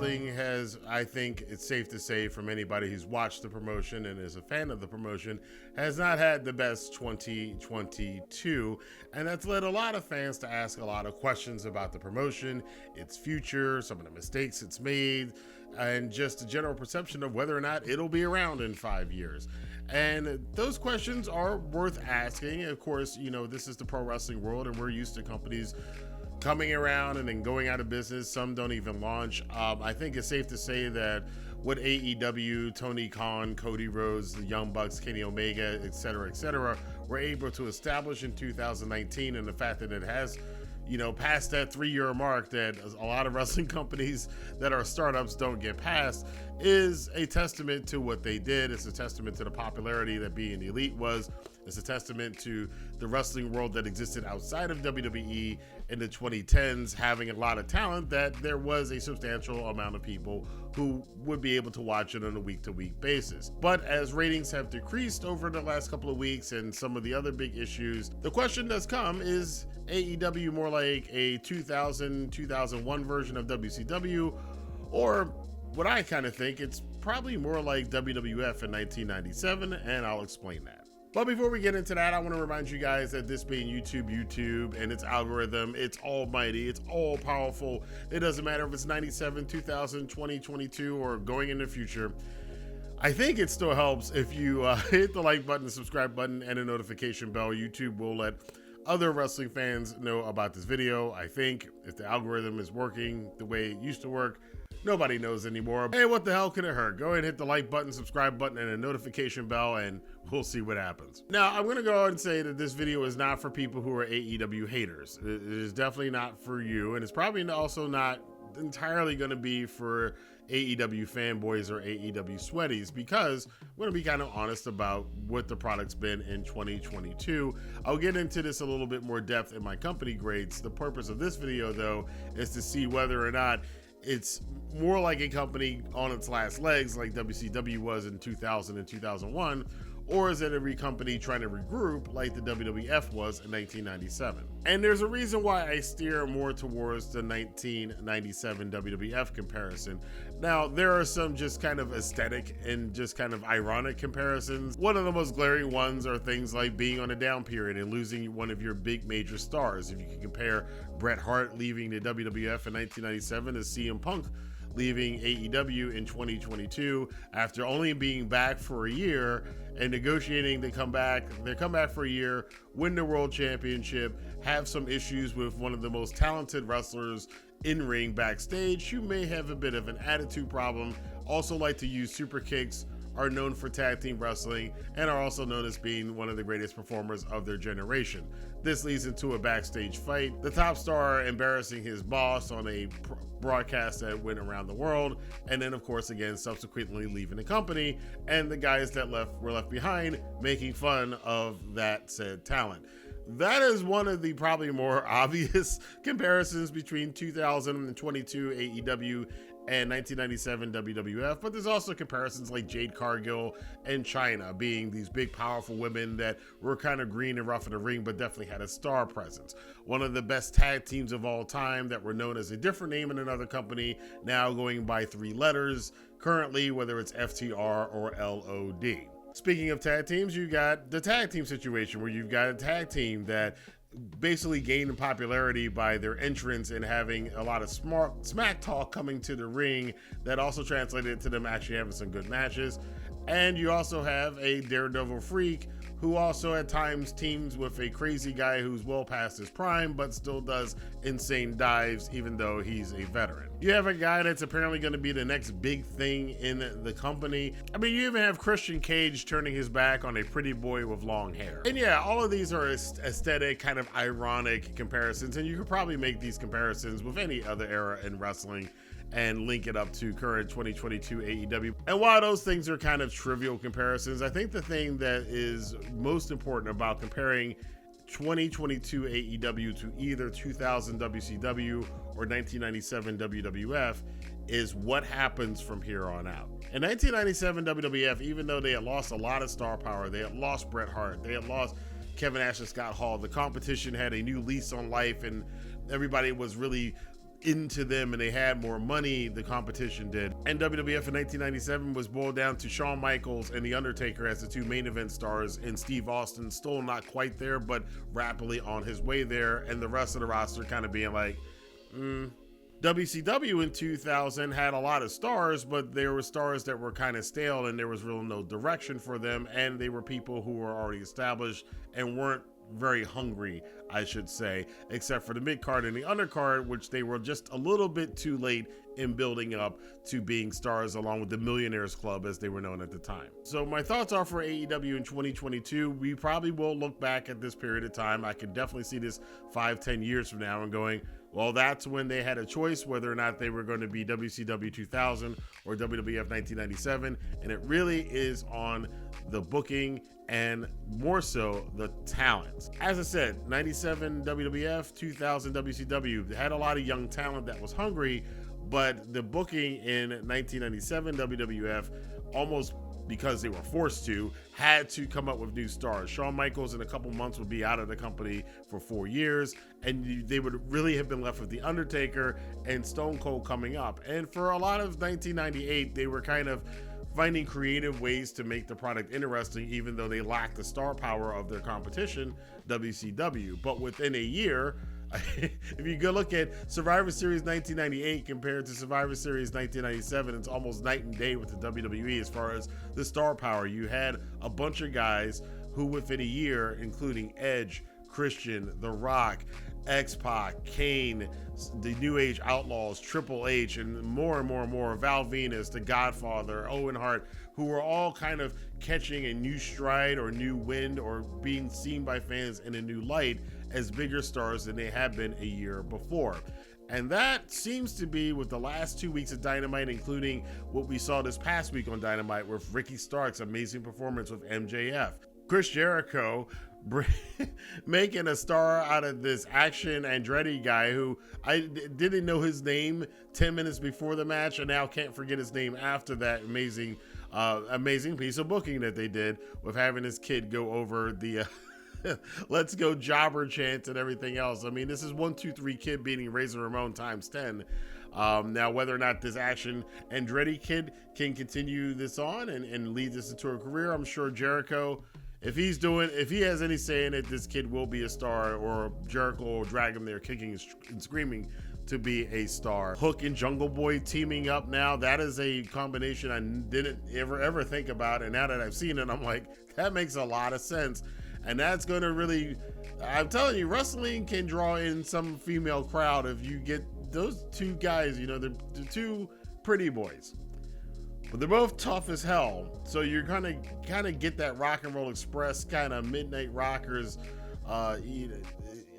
wrestling has, I think it's safe to say from anybody who's watched the promotion and is a fan of the promotion, has not had the best 2022. And that's led a lot of fans to ask a lot of questions about the promotion, its future, some of the mistakes it's made, and just a general perception of whether or not it'll be around in 5 years. And those questions are worth asking. Of course, you know, this is the pro wrestling world, and we're used to companies coming around and then going out of business. Some don't even launch. I think it's safe to say that what AEW, Tony Khan, Cody Rhodes, the Young Bucks, Kenny Omega, et cetera, were able to establish in 2019, and the fact that it has, you know, past that 3-year mark that a lot of wrestling companies that are startups don't get past, is a testament to what they did. It's a testament to the popularity that being the Elite was. It's a testament to the wrestling world that existed outside of WWE in the 2010s, having a lot of talent, that there was a substantial amount of people who would be able to watch it on a week-to-week basis. But as ratings have decreased over the last couple of weeks and some of the other big issues, the question that's come is AEW more like a 2000-2001 version of WCW, or what I kind of think, it's probably more like WWF in 1997, and I'll explain that. But before we get into that, I want to remind you guys that this being YouTube and its algorithm, it's almighty, it's all powerful. It doesn't matter if it's 97, 2000, 2022, or going in the future. I think it still helps if you hit the like button, the subscribe button, and a notification bell. YouTube will let other wrestling fans know about this video. I think if the algorithm is working the way it used to work, nobody knows anymore. Hey, what the hell can it hurt? Go ahead and hit the like button, subscribe button, and a notification bell, and we'll see what happens. Now, I'm going to go ahead and say that this video is not for people who are AEW haters. It is definitely not for you, and it's probably also not entirely going to be for AEW fanboys or AEW sweaties, because I'm going to be kind of honest about what the product's been in 2022. I'll get into this a little bit more depth in my company grades. The purpose of this video, though, is to see whether or not it's more like a company on its last legs like WCW was in 2000 and 2001, or is it a company trying to regroup like the WWF was in 1997? And there's a reason why I steer more towards the 1997 WWF comparison. Now, there are some just kind of aesthetic and just kind of ironic comparisons. One of the most glaring ones are things like being on a down period and losing one of your big major stars. If you can compare Bret Hart leaving the WWF in 1997 to CM Punk leaving AEW in 2022 after only being back for a year and negotiating to come back. They come back for a year, win the world championship, have some issues with one of the most talented wrestlers in ring backstage who may have a bit of an attitude problem, also like to use super kicks, are known for tag team wrestling, and are also known as being one of the greatest performers of their generation. This leads into a backstage fight, the top star embarrassing his boss on a broadcast that went around the world, and then of course again subsequently leaving the company, and the guys that were left behind making fun of that said talent. That is one of the probably more obvious comparisons between 2022 AEW and 1997 WWF, but there's also comparisons like Jade Cargill and Chyna being these big powerful women that were kind of green and rough in the ring but definitely had a star presence. One of the best tag teams of all time that were known as a different name in another company, now going by 3 letters currently, whether it's FTR or LOD. Speaking of tag teams, you got the tag team situation where you've got a tag team that basically gained in popularity by their entrance and having a lot of smack talk coming to the ring that also translated to them actually having some good matches. And you also have a Daredevil freak who also at times teams with a crazy guy who's well past his prime but still does insane dives even though he's a veteran. You have a guy that's apparently going to be the next big thing in the company. I mean, you even have Christian Cage turning his back on a pretty boy with long hair. And yeah, all of these are aesthetic, kind of ironic comparisons, and you could probably make these comparisons with any other era in wrestling and link it up to current 2022 AEW. And while those things are kind of trivial comparisons, I think the thing that is most important about comparing 2022 AEW to either 2000 WCW or 1997 WWF is what happens from here on out. In 1997 WWF, even though they had lost a lot of star power, they had lost Bret Hart, they had lost Kevin Nash and Scott Hall, the competition had a new lease on life and everybody was really into them and they had more money, the competition did. And WWF in 1997 was boiled down to Shawn Michaels and The Undertaker as the two main event stars, and Steve Austin still not quite there, but rapidly on his way there, and the rest of the roster kind of being like, WCW in 2000 had a lot of stars, but there were stars that were kind of stale and there was really no direction for them, and they were people who were already established and weren't very hungry, I should say, except for the mid-card and the undercard, which they were just a little bit too late in building up to being stars, along with the Millionaires Club as they were known at the time. So my thoughts are for AEW in 2022, we probably will look back at this period of time. I could definitely see this 5-10 years from now and going, well, that's when they had a choice whether or not they were going to be WCW 2000 or WWF 1997, and it really is on the booking and more so the talent. As I said, 97 WWF, 2000 WCW, they had a lot of young talent that was hungry, but the booking in 1997 WWF, almost because they were forced to, had to come up with new stars. Shawn Michaels in a couple months would be out of the company for 4 years, and they would really have been left with The Undertaker and Stone Cold coming up. And for a lot of 1998, they were kind of finding creative ways to make the product interesting, even though they lacked the star power of their competition, WCW. But within a year, if you go look at Survivor Series 1998 compared to Survivor Series 1997, it's almost night and day with the WWE as far as the star power. You had a bunch of guys who within a year, including Edge, Christian, The Rock, X-Pac, Kane, the New Age Outlaws, Triple H, and more, Val Venus, The Godfather, Owen Hart, who were all kind of catching a new stride or new wind or being seen by fans in a new light as bigger stars than they had been a year before. And that seems to be with the last 2 weeks of Dynamite, including what we saw this past week on Dynamite with Ricky Stark's amazing performance with MJF. Chris Jericho making a star out of this Action Andretti guy who I didn't know his name 10 minutes before the match and now can't forget his name after that amazing piece of booking that they did with having his kid go over the let's go jobber chant and everything else. I mean, this is 1, 2, 3 kid beating Razor Ramon times 10. Now, whether or not this Action Andretti kid can continue this on and lead this into a career, I'm sure Jericho, if he has any say in it, this kid will be a star, or Jericho will drag him there kicking and screaming to be a star. Hook and Jungle Boy teaming up now, that is a combination I didn't ever think about, and now that I've seen it, I'm like, that makes a lot of sense. And that's going to really, I'm telling you, wrestling can draw in some female crowd if you get those two guys, you know, they're two pretty boys. But they're both tough as hell. So you're gonna kind of get that Rock and Roll Express kind of Midnight Rockers,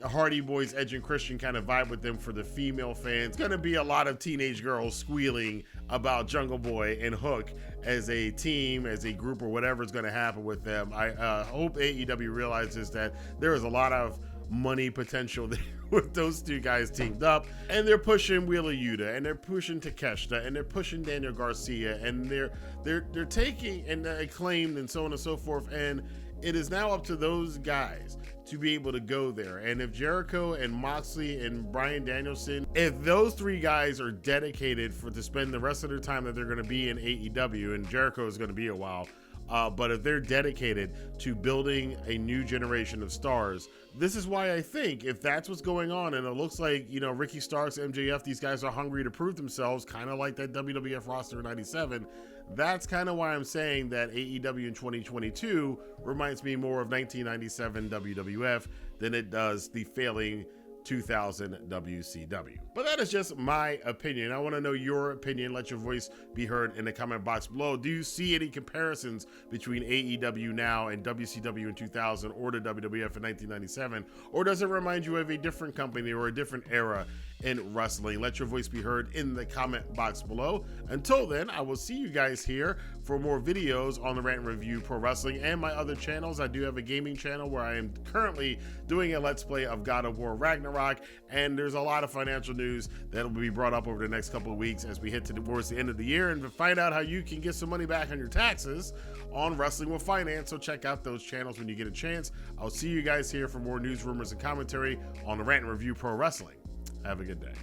Hardy Boys, Edge and Christian kind of vibe with them for the female fans. It's gonna be a lot of teenage girls squealing about Jungle Boy and Hook as a team, as a group, or whatever's gonna happen with them. I hope AEW realizes that there is a lot of money potential there with those two guys teamed up, and they're pushing Wheeler Yuta, and they're pushing Takeshita, and they're pushing Daniel Garcia, and they're taking and Acclaimed and so on and so forth, and it is now up to those guys to be able to go there. And if Jericho and Moxley and Bryan Danielson, if those three guys are dedicated to spend the rest of their time that they're going to be in AEW, and Jericho is going to be a while, but if they're dedicated to building a new generation of stars, this is why I think if that's what's going on, and it looks like, you know, Ricky Starks, MJF, these guys are hungry to prove themselves, kind of like that WWF roster in 97. That's kind of why I'm saying that AEW in 2022 reminds me more of 1997 WWF than it does the failing 2000 WCW. But that is just my opinion. I want to know your opinion. Let your voice be heard in the comment box below. Do you see any comparisons between AEW now and WCW in 2000 or the WWF in 1997? Or does it remind you of a different company or a different era in wrestling? Let your voice be heard in the comment box below. Until then, I will see you guys here for more videos on the Rantin Review Pro Wrestling and my other channels. I do have a gaming channel where I am currently doing a Let's Play of God of War Ragnarok, and there's a lot of financial news that will be brought up over the next couple of weeks as we head towards the end of the year, and to find out how you can get some money back on your taxes on Wrestling with Finance. So check out those channels when you get a chance. I'll see you guys here for more news, rumors, and commentary on the Rantin Review Pro Wrestling. Have a good day.